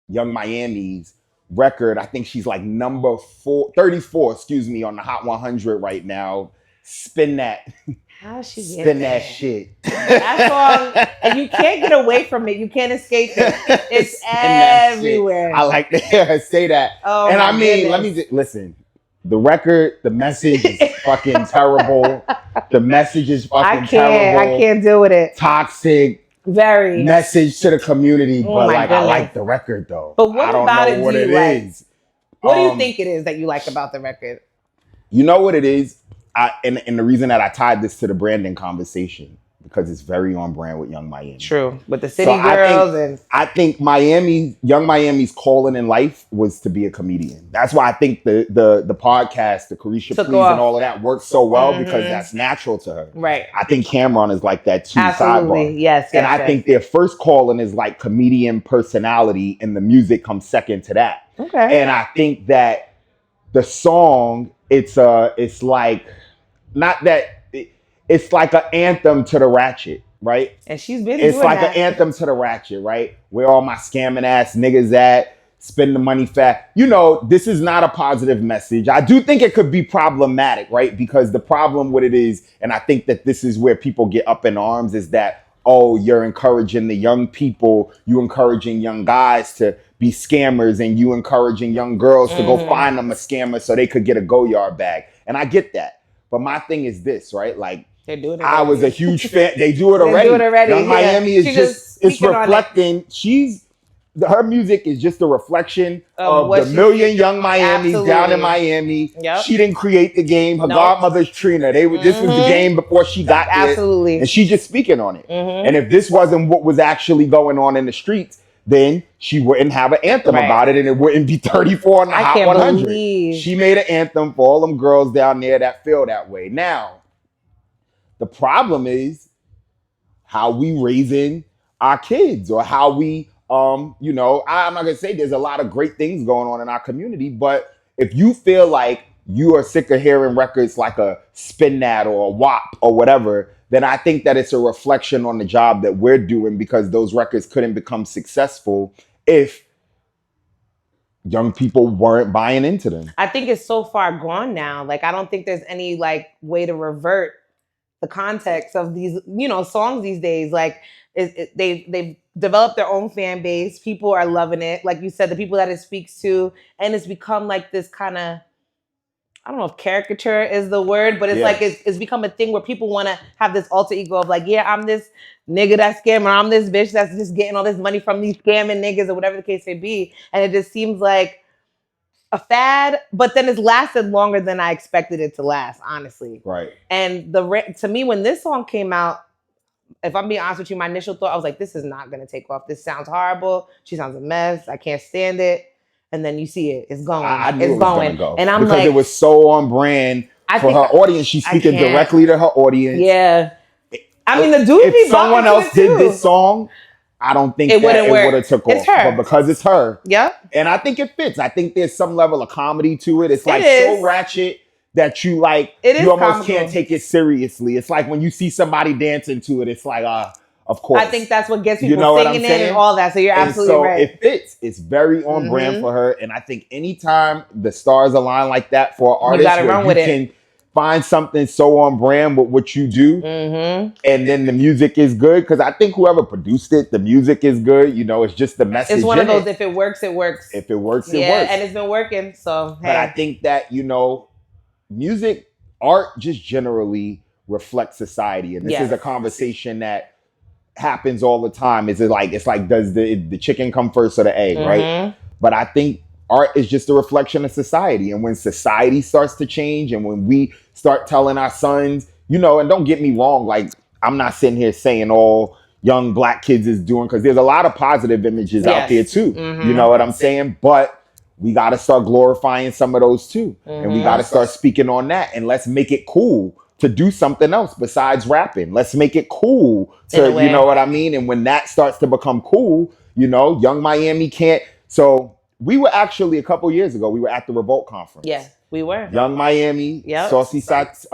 Young Miami's record. I think she's like number 34, excuse me, on the Hot 100 right now. Spin that. How she get Spin there? that shit. That song, and you can't get away from it. You can't escape it. It's Spin that shit. everywhere. I like to hear her say that. Oh, and my I mean, goodness. let me just listen. The record, the message is fucking terrible. The message is fucking terrible. I can't deal with it. Toxic. Very. Message to the community, Oh but my like goodness. I like the record though. But what I don't about know it what do you it like? is. What do you think it is that you like about the record? You know what it is? And the reason that I tied this to the branding conversation, because it's very on brand with Young Miami. True. With the city girls I think Young Miami's calling in life was to be a comedian. That's why I think the podcast, the Carisha Please and all of that works so well because that's natural to her. Right. I think Cameron is like that too. Absolutely. Sidebar. Yes. And I think their first calling is like comedian personality and the music comes second to that. Okay. And I think that the song, it's like, not that, it's like an anthem to the ratchet, right? And she's been It's doing like that. an anthem to the ratchet, right? Where all my scamming ass niggas at, spend the money fat. You know, this is not a positive message. I do think it could be problematic, right? Because the problem with it is, and I think that this is where people get up in arms, is that, oh, you're encouraging the young people, you encouraging young guys to be scammers, and you encouraging young girls to go find them a scammer so they could get a Go-Yard bag. And I get that. But my thing is this, right? Like, they're doing it. I was a huge fan. They do it already. Young Miami is it's reflecting. Her music is just a reflection of the million young Miamis down in Miami. Yep. She didn't create the game. Her godmother's Trina. This was the game before she got there. Absolutely. And she's just speaking on it. And if this wasn't what was actually going on in the streets, then she wouldn't have an anthem about it, and it wouldn't be 34 on the Hot 100. She made an anthem for all them girls down there that feel that way. Now, the problem is how we raising our kids, or how we, I'm not gonna say there's a lot of great things going on in our community, but if you feel like you are sick of hearing records like a Spin That or a WAP or whatever, then I think that it's a reflection on the job that we're doing, because those records couldn't become successful if young people weren't buying into them. I think it's so far gone now. Like, I don't think there's any like way to revert the context of these, songs these days. Like, they've developed their own fan base. People are loving it. Like you said, the people that it speaks to, and it's become like this kind of, I don't know if caricature is the word, but it's like it's become a thing where people want to have this alter ego of like, yeah, I'm this nigga that's scamming, or I'm this bitch that's just getting all this money from these scamming niggas, or whatever the case may be. And it just seems like a fad, but then it's lasted longer than I expected it to last, honestly. Right. And to me, when this song came out, if I'm being honest with you, my initial thought, I was like, this is not going to take off. This sounds horrible. She sounds a mess. I can't stand it. And then you see it. It's going. I knew it's it was going. Go. And I'm because like, it was so on brand for her audience. She's speaking directly to her audience. Yeah. I mean, the dude, if someone else did this song, I don't think it would have took off. Her. But because it's her. Yep. And I think it fits. I think there's some level of comedy to it. It's like so ratchet that you like, you almost can't take it seriously. It's like when you see somebody dancing to it, it's like, of course. I think that's what gets people singing it and all that. So you're absolutely right. It fits. It's very on brand for her. And I think anytime the stars align like that for an artist, you can find something so on brand with what you do, and then the music is good. Because I think whoever produced it, the music is good. It's just the message. It's one of those, if it works, it works. If it works, it works. Yeah, and it's been working. So, But I think that, music, art just generally reflects society. And this is a conversation that happens all the time. It's like does the chicken come first or the egg, right? But I think art is just a reflection of society, and when society starts to change, and when we start telling our sons, and don't get me wrong, like, I'm not sitting here saying all young black kids is doing, because there's a lot of positive images out there too. You know what I'm saying? But we got to start glorifying some of those too, and we got to start speaking on that, and let's make it cool to do something else besides rapping. Let's make it cool to, you know what I mean? And when that starts to become cool, Young Miami can't. So we were actually, a couple years ago, we were at the Revolt Conference. Yeah, we were. Young Miami, Saucy Santana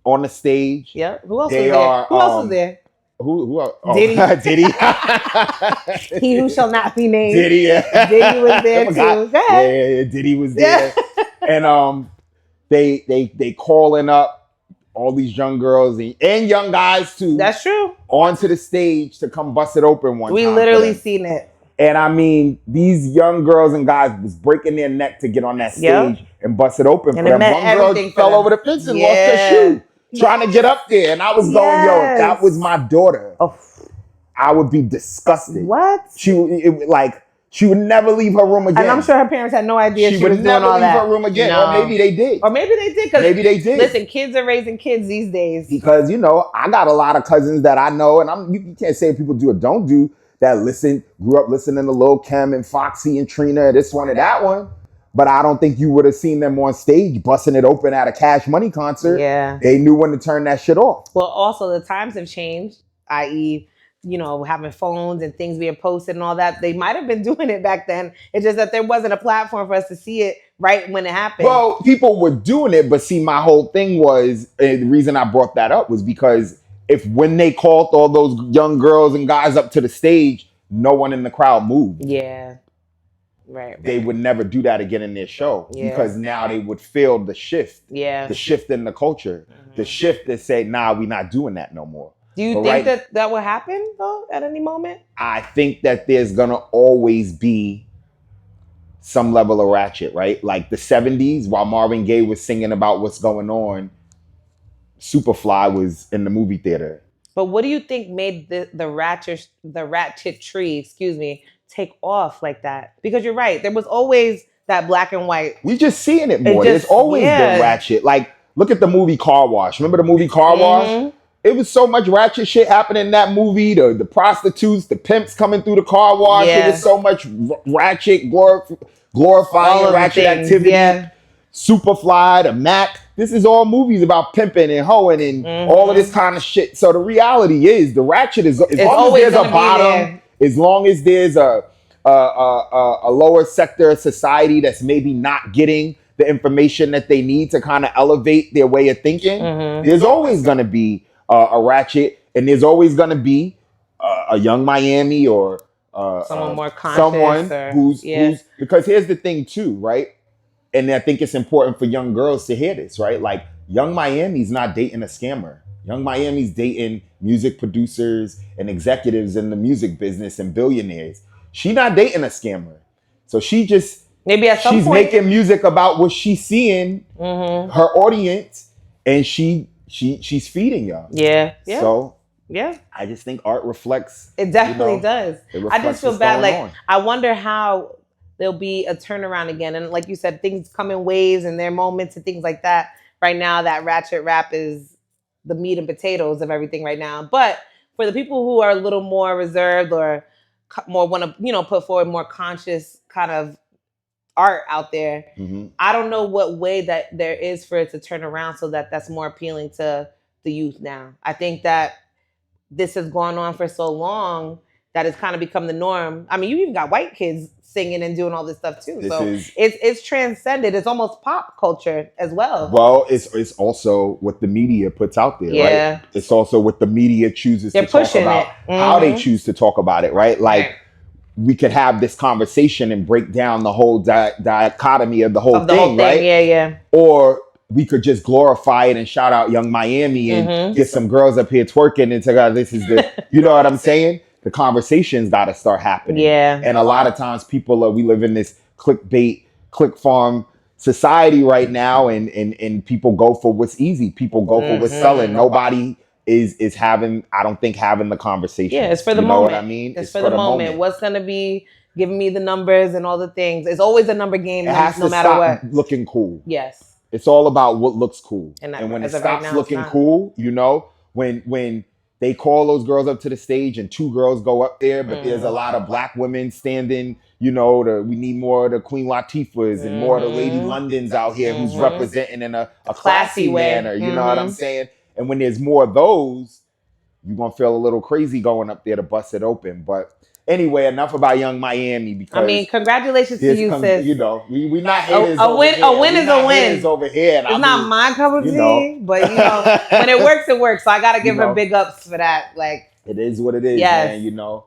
on the stage. Yep. Who else was there? Who else was there? Who else? Oh, Diddy. Diddy. He who shall not be named. Diddy, yeah. Diddy was there too. Go ahead. Yeah, Diddy was there. And they calling up all these young girls and young guys too. That's true. Onto the stage to come bust it open one time. We literally seen it. And I mean, these young girls and guys was breaking their neck to get on that stage and bust it open. And for them. One girl fell over the fence and lost her shoe trying to get up there. And I was going, yo, if that was my daughter, I would be disgusted. What? She would never leave her room again. And I'm sure her parents had no idea she was doing all that. She would never leave her room again. No. Or maybe they did. Maybe they did. Listen, kids are raising kids these days. Because, I got a lot of cousins that I know, and you can't say people do or don't do, that grew up listening to Lil' Kim and Foxy and Trina, this one and that one. But I don't think you would have seen them on stage busting it open at a Cash Money concert. Yeah. They knew when to turn that shit off. Well, also the times have changed, i.e., having phones and things being posted and all that. They might have been doing it back then. It's just that there wasn't a platform for us to see it right when it happened. Well, people were doing it, but see, my whole thing was, the reason I brought that up was because when they called all those young girls and guys up to the stage, no one in the crowd moved. Yeah. Right. They would never do that again in their show because now they would feel the shift. Yeah. The shift in the culture. Mm-hmm. The shift that say, nah, we're not doing that no more. Do you think that will happen though at any moment? I think that there's gonna always be some level of ratchet, right? Like the 70s, while Marvin Gaye was singing about what's going on, Superfly was in the movie theater. But what do you think made the ratchet tree, take off like that? Because you're right, there was always that black and white. We just seeing it more. There's always been ratchet. Like, look at the movie Car Wash. Remember the movie Car Wash? It was so much ratchet shit happening in that movie. The prostitutes, the pimps coming through the car wash. Yeah. It was so much ratchet, glorifying ratchet activity. Yeah. Superfly, the Mac. This is all movies about pimping and hoeing and all of this kind of shit. So the reality is the ratchet is as long as there's a bottom, as long as there's a lower sector of society that's maybe not getting the information that they need to kind of elevate their way of thinking, there's always going to be a ratchet, and there's always going to be a Young Miami or someone more conscious, who's because here's the thing too, right? And I think it's important for young girls to hear this, right? Like, Young Miami's not dating a scammer. Young Miami's dating music producers and executives in the music business and billionaires. She's not dating a scammer. So she just maybe at some she's point making music about what she's seeing her audience, and she's feeding y'all. Yeah. So I just think art reflects. It definitely does. I just feel bad. Like, I wonder how there'll be a turnaround again. And like you said, things come in waves and there are moments and things like that. Right now, that ratchet rap is the meat and potatoes of everything right now. But for the people who are a little more reserved or more want to, put forward more conscious kind of art out there, I don't know what way that there is for it to turn around so that that's more appealing to the youth now. I think that this has gone on for so long that it's kind of become the norm. I mean, you even got white kids singing and doing all this stuff too. It's transcended. It's almost pop culture as well. Well, it's also what the media puts out there, right? It's also what the media chooses to talk about, how they choose to talk about it, right? Like, we could have this conversation and break down the whole dichotomy of the whole thing, right? Yeah. Or we could just glorify it and shout out Young Miami and get some girls up here twerking and say, this is the, you know what I'm saying? The conversation's got to start happening. Yeah. And a lot of times we live in this clickbait, click farm society right now, and people go for what's easy. People go for what's selling. Nobody is having the conversation. Yeah, it's for the moment. You know what I mean? It's for the moment. What's going to be giving me the numbers and all the things. It's always a number game, no matter what. Looking cool. Yes. It's all about what looks cool. And when it stops looking cool, when they call those girls up to the stage and 2 girls go up there, but there's a lot of black women standing, we need more of the Queen Latifahs and more of the Lady Londons out here who's representing in a classy manner. You know what I'm saying? And when there's more of those, you're going to feel a little crazy going up there to bust it open. But anyway, enough about Young Miami, because congratulations to you, sis. We're not haters a win is a win. Over here. It's not my cup of tea, but when it works, it works. So I got to give her big ups for that. Like, It is what it is, Yes. man. You know,